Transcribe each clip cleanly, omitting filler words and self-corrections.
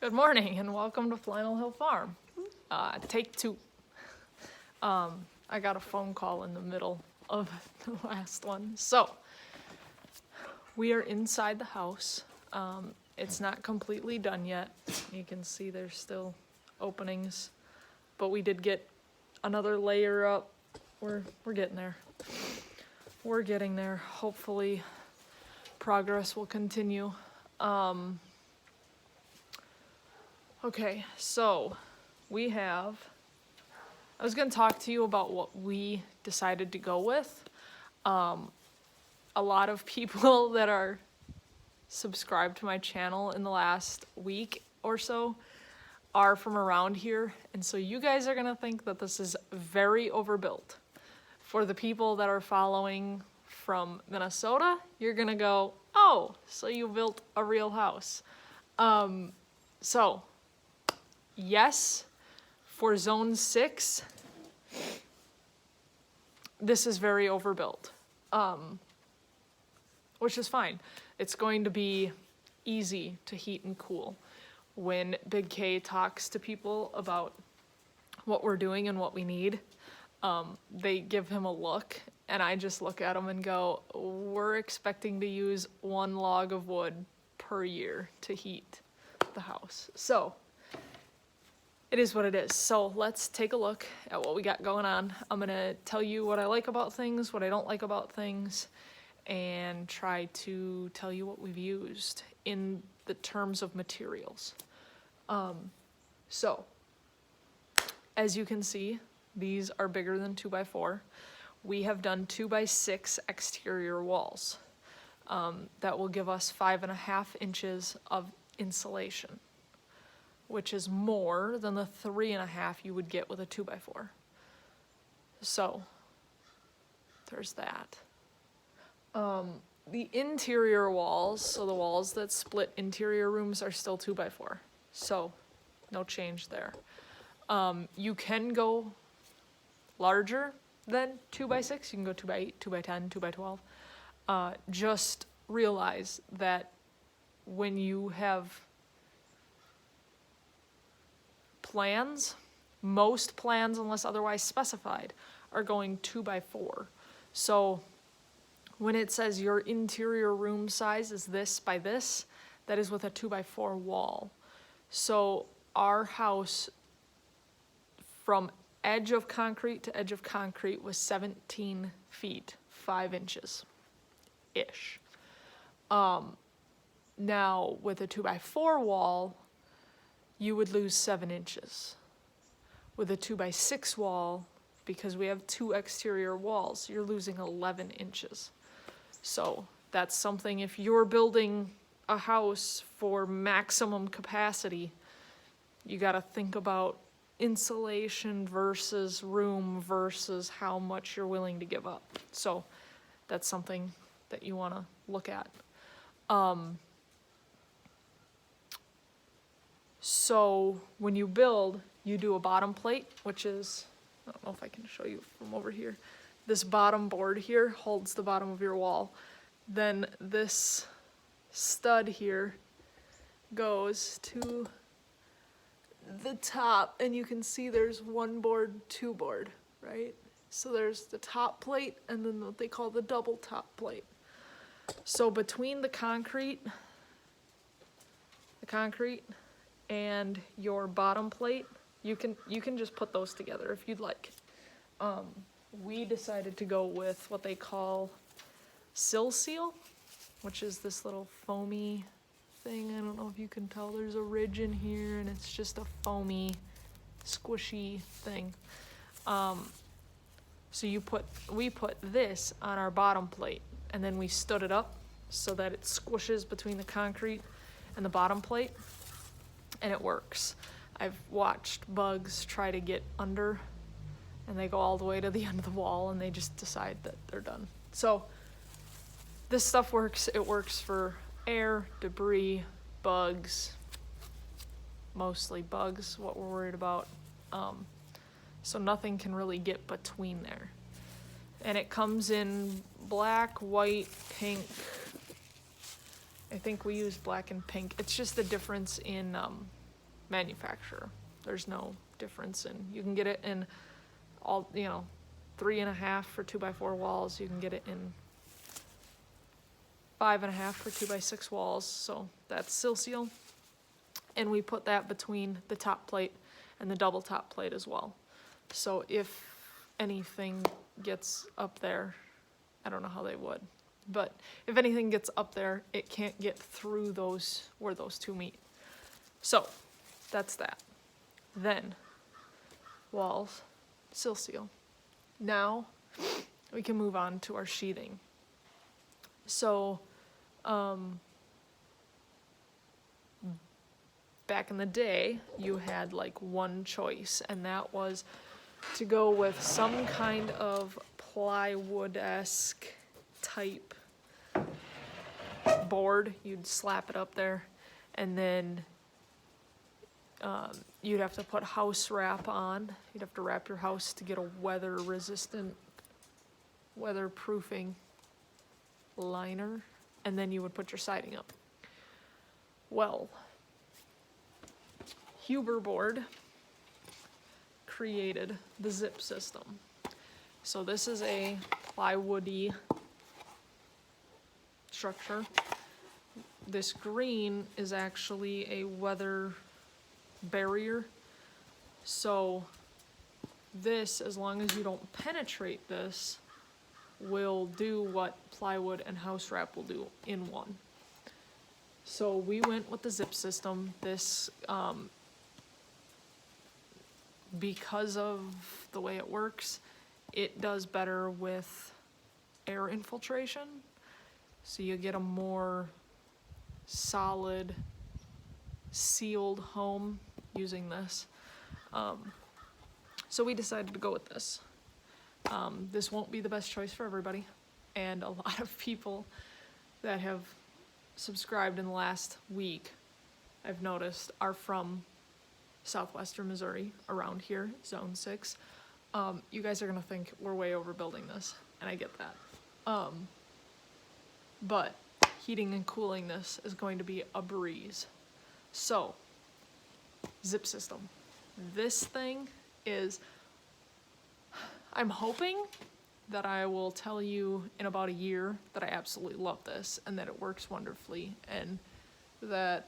Good morning and welcome to FlannelHillFarm. Take two. I got a phone call in the middle of the last one. So, we are inside the house. It's not completely done yet. You can see there's still openings, but we did get another layer up. We're getting there. We're getting there. Hopefully, progress will continue. Okay, so I was going to talk to you about what we decided to go with. A lot of people that are subscribed to my channel in the last week or so are from around here, and so you guys are going to think that this is very overbuilt. For the people that are following from Minnesota, you're going to go, oh, so you built a real house. Yes, for Zone 6, this is very overbuilt, which is fine. It's going to be easy to heat and cool. When Big K talks to people about what we're doing and what we need, they give him a look, and I just look at him and go, we're expecting to use 1 log of wood per year to heat the house. So it is what it is. So let's take a look at what we got going on. I'm gonna tell you what I like about things, what I don't like about things, and try to tell you what we've used in the terms of materials. So as you can see, these are bigger than 2x4. We have done 2x6 exterior walls. That will give us 5.5 inches of insulation, which is more than the 3.5 you would get with a 2x4. So there's that. The interior walls, so the walls that split interior rooms, are still 2x4. So no change there. You can go larger than 2x6. You can go 2x8, 2x10, 2x12. Just realize that when you have plans, most plans, unless otherwise specified, are going 2x4. So when it says your interior room size is this by this, that is with a 2x4 wall. So our house from edge of concrete to edge of concrete was 17 feet, 5 inches ish. Now with a 2x4 wall, you would lose 7 inches. With a 2x6 wall, because we have 2 exterior walls, you're losing 11 inches. So that's something, if you're building a house for maximum capacity, you gotta think about insulation versus room versus how much you're willing to give up. So that's something that you wanna look at. So when you build, you do a bottom plate, which is, I don't know if I can show you from over here. This bottom board here holds the bottom of your wall. Then this stud here goes to the top, and you can see there's 1 board, 2 board, right? So there's the top plate and then what they call the double top plate. So between the concrete and your bottom plate, you can just put those together if you'd like. We decided to go with what they call Sill, which is this little foamy thing. I don't know if you can tell, there's a ridge in here and it's just a foamy, squishy thing. So we put this on our bottom plate, and then we stood it up so that it squishes between the concrete and the bottom plate, and it works. I've watched bugs try to get under, and they go all the way to the end of the wall, and they just decide that they're done. So this stuff works. It works for air, debris, bugs, mostly bugs, what we're worried about. So nothing can really get between there. And it comes in black, white, pink. I think we use black and pink. It's just the difference in manufacturer. There's no difference in, you can get it in all, 3.5 for 2x4 walls. You can get it in 5.5 for 2x6 walls. So that's Sill Seal. And we put that between the top plate and the double top plate as well. So if anything gets up there, I don't know how they would, but if anything gets up there, it can't get through those, where those two meet. So that's that. Then walls, Sill Seal. Now we can move on to our sheathing. So back in the day, you had like one choice, and that was to go with some kind of plywood-esque type board. You'd slap it up there, and then you'd have to put house wrap on. You'd have to wrap your house to get a weather-resistant, weatherproofing liner, and then you would put your siding up. Well, Huber Board created the zip system. So this is a plywoody structure. This green is actually a weather barrier. So this, as long as you don't penetrate this, will do what plywood and house wrap will do in one. So we went with the zip system. This, because of the way it works, it does better with air infiltration. So you get a more solid, sealed home using this. So we decided to go with this. This won't be the best choice for everybody, and a lot of people that have subscribed in the last week, I've noticed, are from southwestern Missouri, around here, Zone 6. You guys are gonna think we're way overbuilding this, and I get that. But heating and cooling this is going to be a breeze. So, zip system. This thing is, I'm hoping that I will tell you in about a year that I absolutely love this and that it works wonderfully and that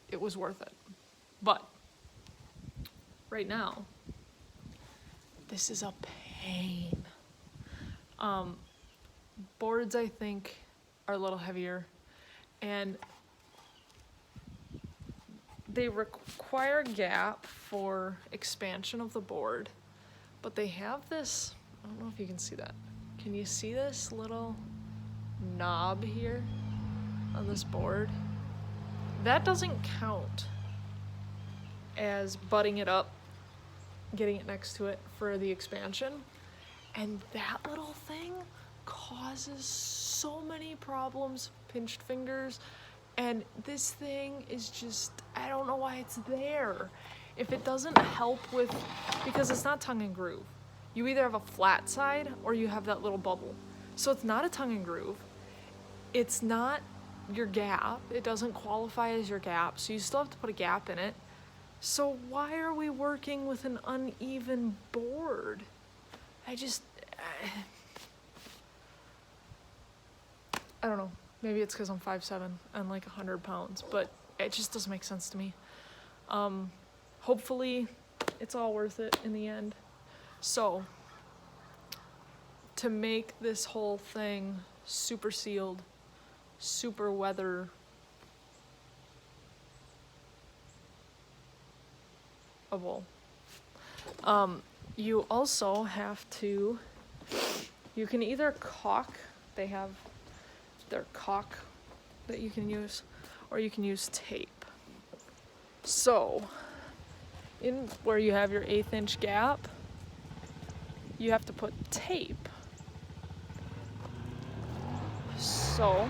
it was worth it. But right now, this is a pain. Boards, I think, are a little heavier, and they require gap for expansion of the board, but they have this, I don't know if you can see that. Can you see this little knob here on this board? That doesn't count as butting it up, getting it next to it for the expansion. And that little thing causes so many problems, pinched fingers, and this thing is just, I don't know why it's there. If it doesn't help with, because it's not tongue and groove. You either have a flat side or you have that little bubble. So it's not a tongue and groove. It's not your gap. It doesn't qualify as your gap, so you still have to put a gap in it. So why are we working with an uneven board? I don't know. Maybe it's because I'm 5'7" and like 100 pounds, but it just doesn't make sense to me. Hopefully it's all worth it in the end. So to make this whole thing super sealed, super weatherable, you also have to, you can either caulk, they have their caulk that you can use, or you can use tape. So in where you have your 1/8 inch gap, you have to put tape. So,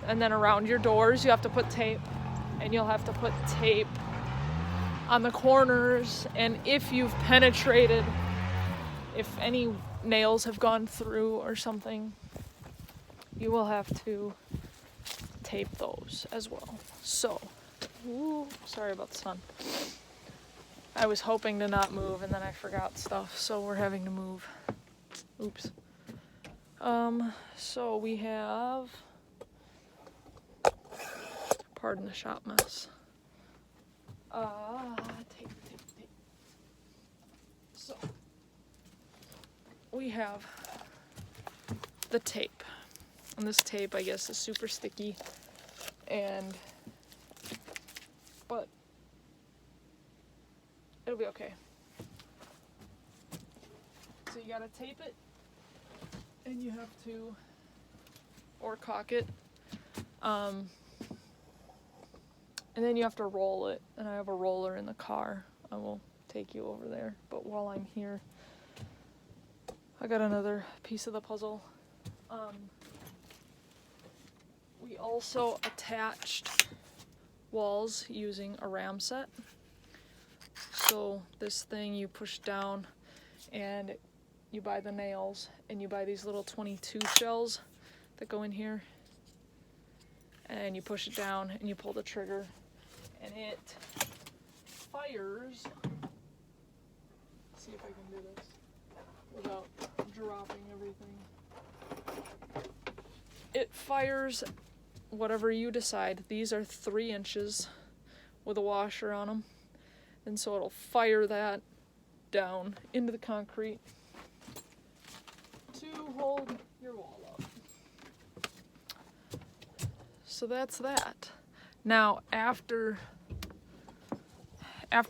and then around your doors you have to put tape, and you'll have to put tape on the corners, and if you've penetrated, if any nails have gone through or something, you will have to tape those as well. So, ooh, sorry about the sun. I was hoping to not move and then I forgot stuff, so we're having to move. Oops. So we have, pardon the shop mess. Tape. So we have the tape. And this tape, I guess, is super sticky, but it'll be okay. So you gotta tape it, and you have to, or caulk it, and then you have to roll it, and I have a roller in the car. I will take you over there, but while I'm here, I got another piece of the puzzle. We also attached walls using a Ramset. So this thing you push down and you buy the nails, and you buy these little 22 shells that go in here, and you push it down and you pull the trigger and it fires. Let's see if I can do this without dropping everything. It fires whatever you decide. These are 3 inches with a washer on them, and so it'll fire that down into the concrete to hold your wall up. So that's that. Now after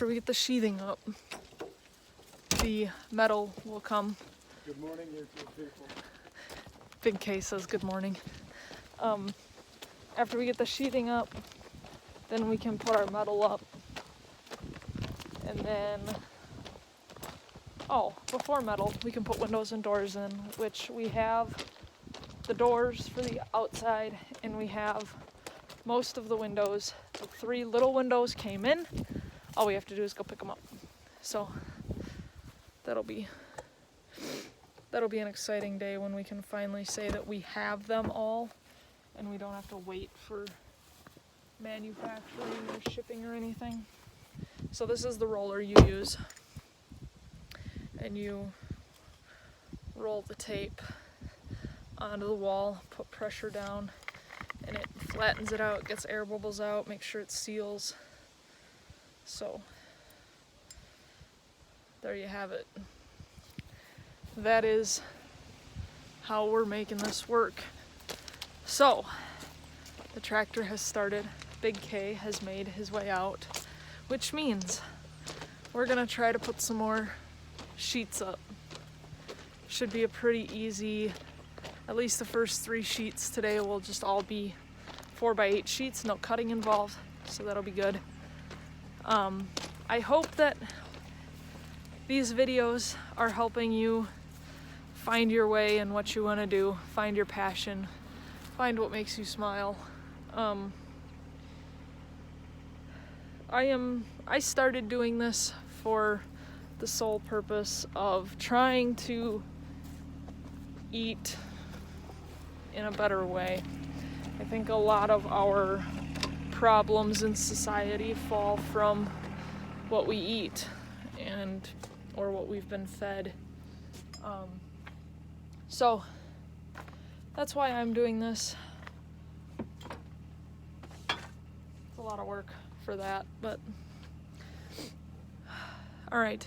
we get the sheathing up, the metal will come. Good morning, YouTube people. Big K says good morning. After we get the sheathing up, then we can put our metal up. And then, before metal, we can put windows and doors in, which we have the doors for the outside, and we have most of the windows. The 3 little windows came in. All we have to do is go pick them up. So that'll be an exciting day when we can finally say that we have them all, and we don't have to wait for manufacturing or shipping or anything. So this is the roller you use, and you roll the tape onto the wall, put pressure down, and it flattens it out, gets air bubbles out, makes sure it seals. So there you have it. That is how we're making this work. So the tractor has started. Big K has made his way out, which means we're gonna try to put some more sheets up. Should be a pretty easy, at least the first 3 sheets today will just all be 4x8 sheets, no cutting involved, so that'll be good. I hope that these videos are helping you find your way in what you want to do, find your passion, find what makes you smile. I started doing this for the sole purpose of trying to eat in a better way. I think a lot of our problems in society fall from what we eat or what we've been fed. So that's why I'm doing this. It's a lot of work for that, but all right.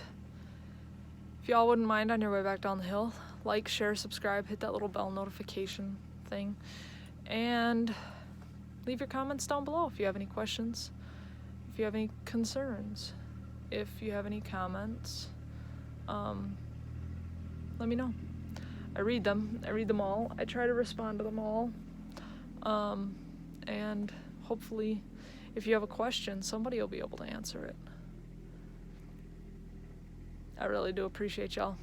If y'all wouldn't mind, on your way back down the hill, like, share, subscribe, hit that little bell notification thing, and leave your comments down below if you have any questions, if you have any concerns, if you have any comments. Let me know. I read them all. I try to respond to them all. And hopefully, if you have a question, somebody will be able to answer it. I really do appreciate y'all.